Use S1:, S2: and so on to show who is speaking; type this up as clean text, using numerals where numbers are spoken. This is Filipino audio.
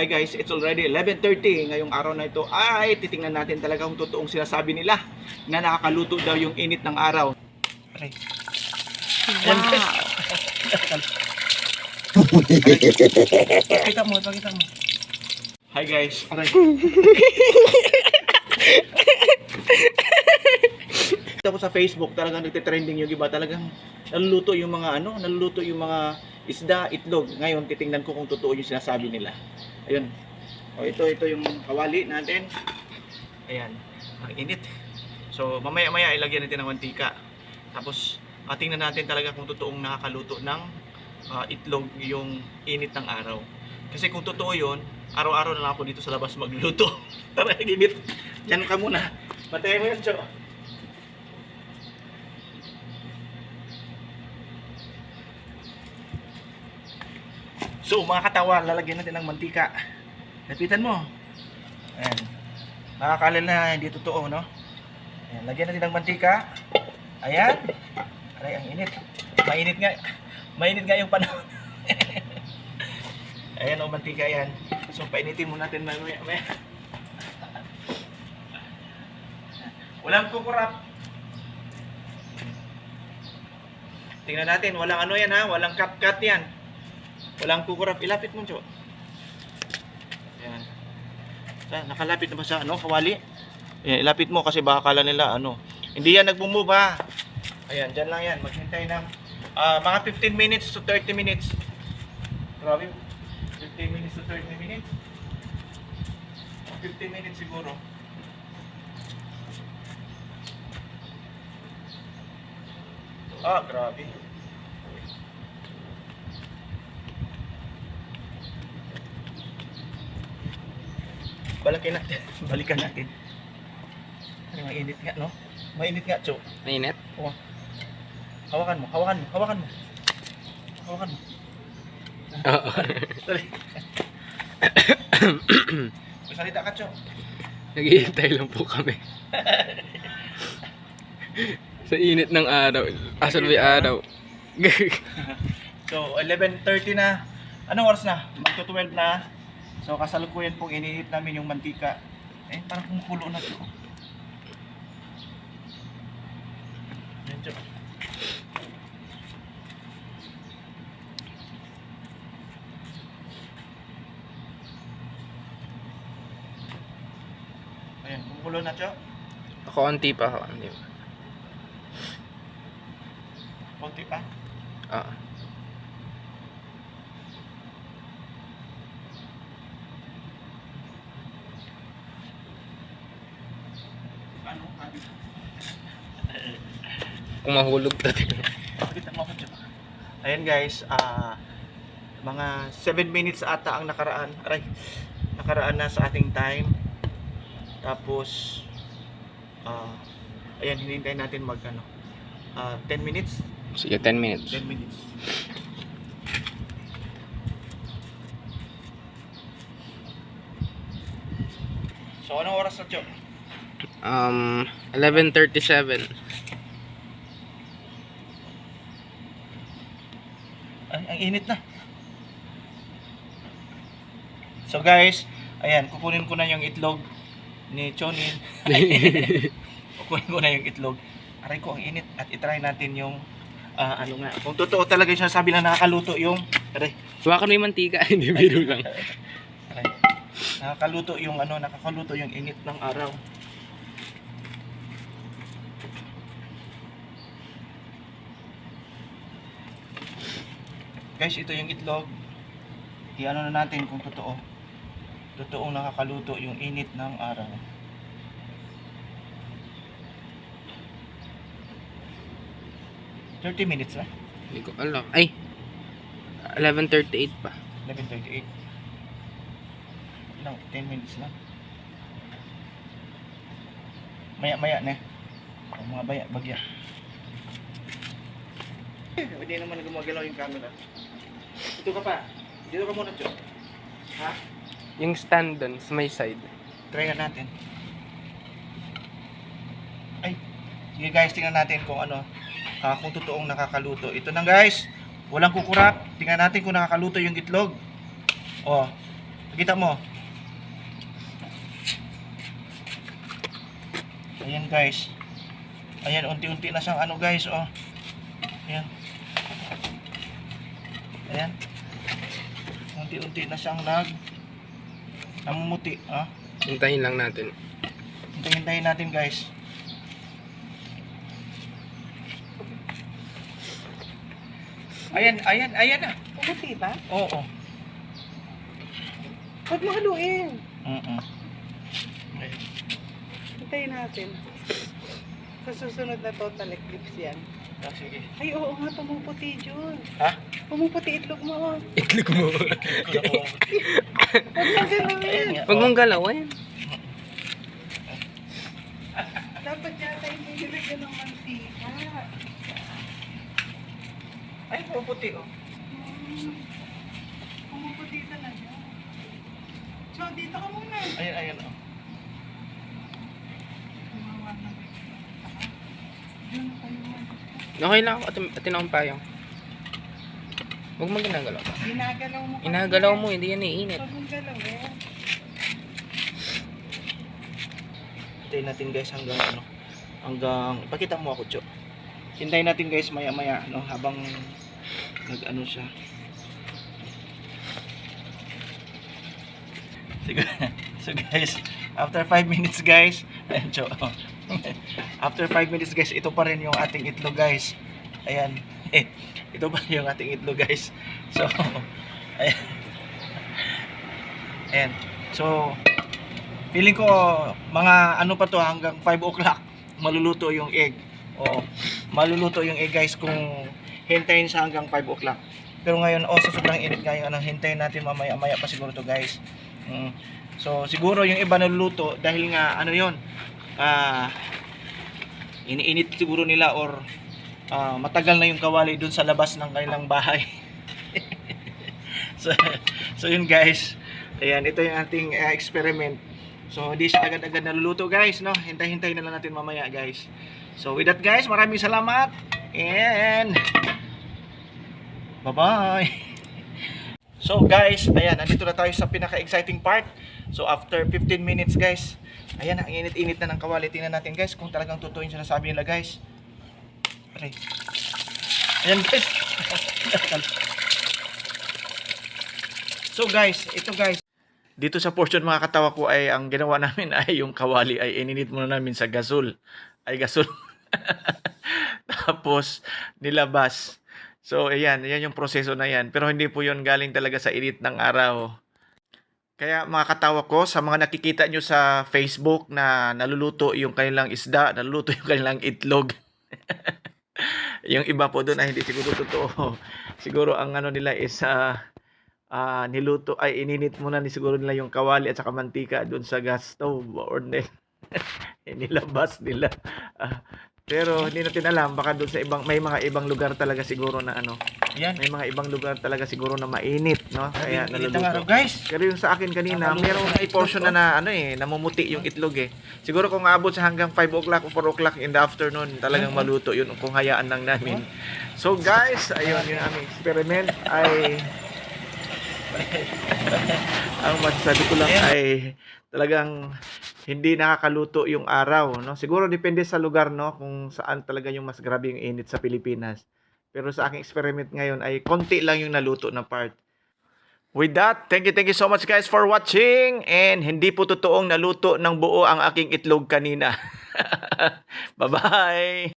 S1: Hi guys, it's already 11:30 ngayong araw na ito ay titingnan natin talaga kung totoong sinasabi nila na nakakaluto daw yung init ng araw. Aray. Ayan, guys. Pakita mo. Hi guys. Aray. Ito ko sa Facebook talagang nagte-trending yung iba, talagang naluluto yung mga isda, itlog. Ngayon titingnan ko kung totoo yung sinasabi nila. Ayun. O ito yung kawali natin. Ayan, ang init. So mamaya-maya ilagyan natin ng mantika. Tapos tingnan natin talaga kung totoong nakakaluto ng itlog yung init ng araw. Kasi kung totoo yun, araw-araw na lang ako dito sa labas magluluto. Tara, init. Diyan ka muna. Batayin mo yan, Cho. So mga katawa, lalagyan natin ng mantika. Lapitan mo. Ayan. Nakakala na hindi totoo, no? Ayan, lagyan natin ng mantika. Ayan. Aray, ang init. Mainit nga yung panahon. Ayan o, mantika yan. So painitin mo natin mamaya. Walang kukurap. Tingnan natin, walang ano yan ha, walang cut-cut yan. Walang kukurap. Ilapit mo, Cho. Ayan. Nakalapit na ba sa kawali? Ayan, ilapit mo kasi baka kala nila hindi yan nagmumove ha. Ayan, dyan lang yan. Maghintay ng mga 15 minutes to 30 minutes. Grabe. 15 minutes to 30 minutes. 15 minutes siguro. Grabe. Balikan natin. Ay, mainit nga, no? Mainit nga, Cho.
S2: Mainit?
S1: Oo. Hawakan mo.
S2: Oo.
S1: Dali. Salita ka, Cho.
S2: Naghihintay lang po kami. Sa init ng araw. Asal may araw.
S1: So, 11:30 na. Anong oras na? Magto-12 na. So, kasalukuyan pong ininit namin yung mantika. Parang kumukulo na ito. Yan, Cho. Ayan, kumukulo na, Cho.
S2: Konti pa.
S1: Konti pa.
S2: Oo. Kung mahulog natin.
S1: Ayan guys, mga 7 minutes ata ang nakaraan na sa ating time. Tapos ayan, hinihintay natin 10 minutes.
S2: Sige, 10 minutes.
S1: 10 minutes. So anong oras na, Cho?
S2: 11:37.
S1: Ay, ang init na. So guys, ayan, kukunin ko na yung itlog ni Chonin. Kukunin ko na yung itlog. Aray ko, ang init. At itry natin yung kung totoo talaga yung sinasabi na nakakaluto yung
S2: Hawakan mo yung mantika. Hindi, biro lang.
S1: aray, nakakaluto yung init ng araw. Guys, ito yung itlog. I-ano na natin kung totoong nakakaluto yung init ng araw. $30 minutes na.
S2: Hindi ko alam. Ay! 11:38 pa.
S1: 11:38. Lang, 10 minutes lang. Maya-maya na. Mga bagya. Hindi naman gumagalaw yung camera. Ito ka pa. Dito ka muna, Cho. Ha?
S2: Yung stand dun sa may side.
S1: Try natin. Ay. Sige guys, tingnan natin kung kung totoong nakakaluto. Ito na guys. Walang kukurap. Tingnan natin kung nakakaluto yung itlog. Kita mo. Ayan guys. Ayan, unti-unti na siyang ano guys, oh. Ayan. Ayan. Unti-unti na siyang namumuti, ah.
S2: Hintayin lang natin.
S1: Hintayin natin guys. Ayan na.
S3: Pumuti ba?
S1: Oo.
S3: Huwag mo haluin.
S1: Ayan.
S3: Hintayin natin. Sa susunod na total eclipse yan.
S1: Ah, sige.
S3: Ay, oo nga, pumuputi, Jun.
S1: Ha?
S3: Pumuputi itlog mo.
S2: Itlog mo.
S3: Huwag mo galawin.
S2: Huwag mong galawan.
S3: Dapat yata hindi nilagyan ng mantika.
S1: Ay, puputi, oh.
S3: Pumuputi talaga. So, dito ka muna.
S1: Ayan, oh.
S2: Okay lang ako. Atin akong payong. Huwag mong ginagalaw.
S3: Ginagalaw mo.
S2: Inagalaw mo, hindi yan iinit.
S3: Huwag mong galawin.
S1: Hintayin natin guys hanggang pakita mo ako, Cho. Hintayin natin guys maya-maya, no, habang nag-ano siya. So guys, after 5 minutes guys, ayan, Cho. After 5 minutes guys, ito pa rin yung ating itlog guys. Ayan. Ito pa rin yung ating itlog guys. So, ayan. Ayan. So, feeling ko mga ano pa to hanggang 5 o'clock maluluto yung egg. Oo. Maluluto yung egg guys kung hintayin siya hanggang 5 o'clock. Pero ngayon sa sobrang init ngayon, hintayin natin mamaya-maya pa siguro to guys. So siguro yung iba naluluto dahil nga ano yon, iniinit siguro nila or matagal na yung kawali dun sa labas ng kanilang bahay. so yun guys. Ayan, ito yung ating experiment. So hindi siya agad-agad naluluto guys, no? Hintay-hintay na lang natin mamaya guys. So with that guys, maraming salamat and bye-bye. So guys, ayan, nandito na tayo sa pinaka-exciting part. So after 15 minutes guys, ayan, ang init-init na ng kawali. Tingnan natin guys kung talagang totoo yung sinasabi nila guys. Aray. Ayan guys. So guys, ito guys. Dito sa portion mga katawa ko ay ang ginawa namin ay yung kawali ay ininit muna namin sa gasol. Gasol. Tapos nilabas. So ayan yung proseso na yan. Pero hindi po yun galing talaga sa init ng araw. Kaya mga katawa ko, sa mga nakikita nyo sa Facebook na naluluto yung kanilang isda, naluluto yung kanilang itlog. Yung iba po doon ay hindi siguro totoo. Siguro ang ano nila is niluto ay ininit muna ni siguro nila yung kawali at saka mantika doon sa gas stove or nilabas nila. Pero hindi natin alam, baka doon sa may mga ibang lugar talaga siguro na ano. Yan. May mga ibang lugar talaga siguro na mainit, no? Kaya naluluto. Guys. Pero yung sa akin kanina, mayroong portion na namumuti yung itlog eh. Siguro kung aabot sa hanggang 5 o'clock o 4 o'clock in the afternoon, talagang maluto yun kung hayaan lang namin. So guys, ayun yung aming experiment ay ang masasabi ko lang ay talagang hindi nakakaluto yung araw, no? Siguro depende sa lugar, no, kung saan talaga yung mas grabe yung init sa Pilipinas. Pero sa aking experiment ngayon ay konti lang yung naluto na part. With that, thank you so much guys for watching, and hindi po totoong naluto ng buo ang aking itlog kanina. Bye-bye!